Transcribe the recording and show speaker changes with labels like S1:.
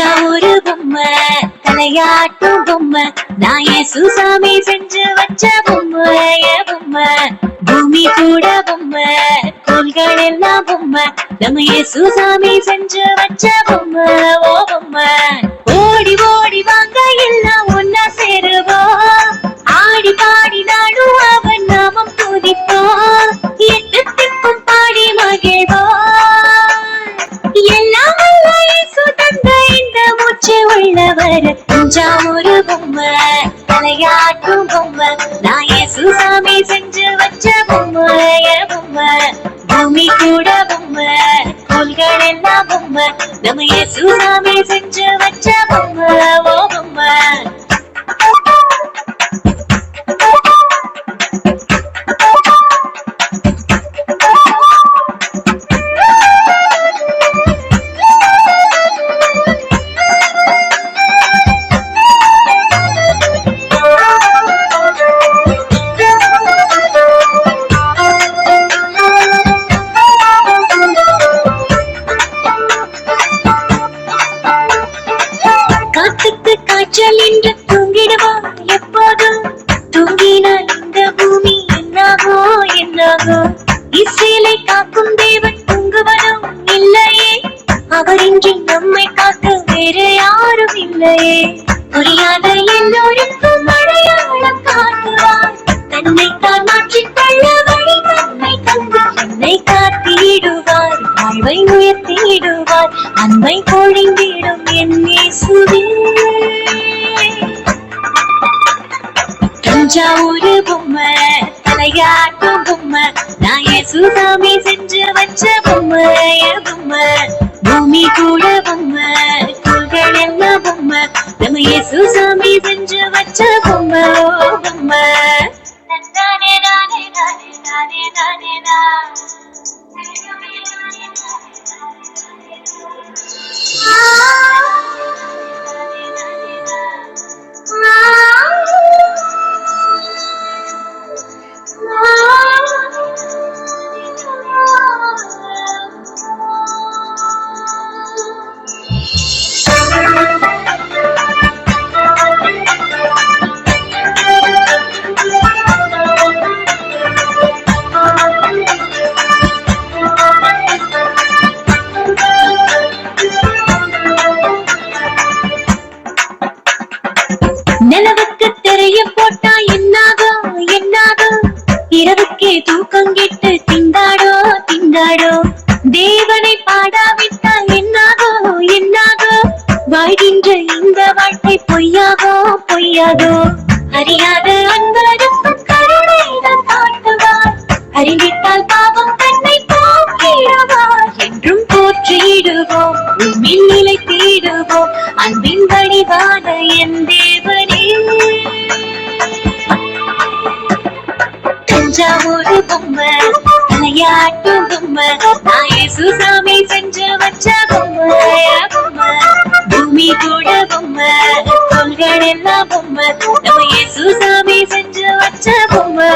S1: தஞ்சாவூர் பொம்மை தலையாட்டும் பொம்மை நான் ஏசுசாமி செஞ்சு வச்ச பொம்மை பூமி கூட பொம்மை கோள்கள் எல்லாம் பொம்மை நம்ம ஏசுசாமி செஞ்சு வச்ச பொம்மை ஓ பொம்மை ஓடி ஓடி வாங்க எல்லாம் ஒன்னா சேருவோம் ஆடி பாடி நாடும் அவன் நாமம் துதிப்போம் எட்டு திக்கும் பாடி மகிழ்வோம் எல்லாம் உள்ளவர் தஞ்சாவூர் பொம்மை தலையாட்டும் பொம்மை நான் ஏசுசாமி செஞ்சு வச்ச பொம்மை பூமி கூட பொம்மை கோள்கள் எல்லாம் பொம்மை நம்ம ஏசுசாமி செஞ்சு வச்ச பொம்மை ஓ பொம்மை காய்ச்சல் என்று தூங்கிடுவா எப்போதும் தூங்கினால் இந்த பூமி என்னாகோ இசையிலை காக்கும் தேவன் தூங்குவதும் இல்லையே அவரின்றி நம்மை காக்க வேறு யாரும் இல்லையே புரியாத எல்லோருக்கும் அடையாளம் காட்டுவார் தன்னை தான் மாற்றிக்கொள்ள வழி தன்னை தந்து என்னை காத்திடுவார் வாழ்வை உயர்த்திடுவார் அன்பை பொழிந்திடும் என் இயேசுவே தஞ்சாவூர் பொம்மை தலையாட்டும் பொம்மை நான் ஏசுசாமி செஞ்சு வச்ச பொம்மை பூமி கூட பொம்மை கோள்கள் எல்லாம் பொம்மை நம்ம ஏசுசாமி செஞ்சு வச்ச பொம்மை பொம்மை நானே நானே நானே நானே நானே நிலவுக்கு தெரிய போட்டா என்னாகோ இரவுக்கே தூக்கம் கெட்டு திண்டாடோ தேவனை பாடாவிட்டால் என்னாகோ வாழ்கின்ற இந்த வாழ்க்கை பொய்யாகோ அறியாத அன்பருக்கும் கருணைதான் காட்டுவார் அறிந்திட்டால் பாவம் தன்னை போக்கிடுவார் என்றும் போற்றிடுவோம் உம்மில் நிலைத்திடுவோம் அன்பின் வடிவான என் தேவனே தஞ்சாவூர் பொம்மை தலையாட்டும் பொம்மை நான் ஏசுசாமி செஞ்சு வச்ச பொம்மை பூமி கூட பொம்மை கோள்கள் எல்லாம் பொம்மை நம்ம ஏசுசாமி செஞ்சு வச்ச பொம்மை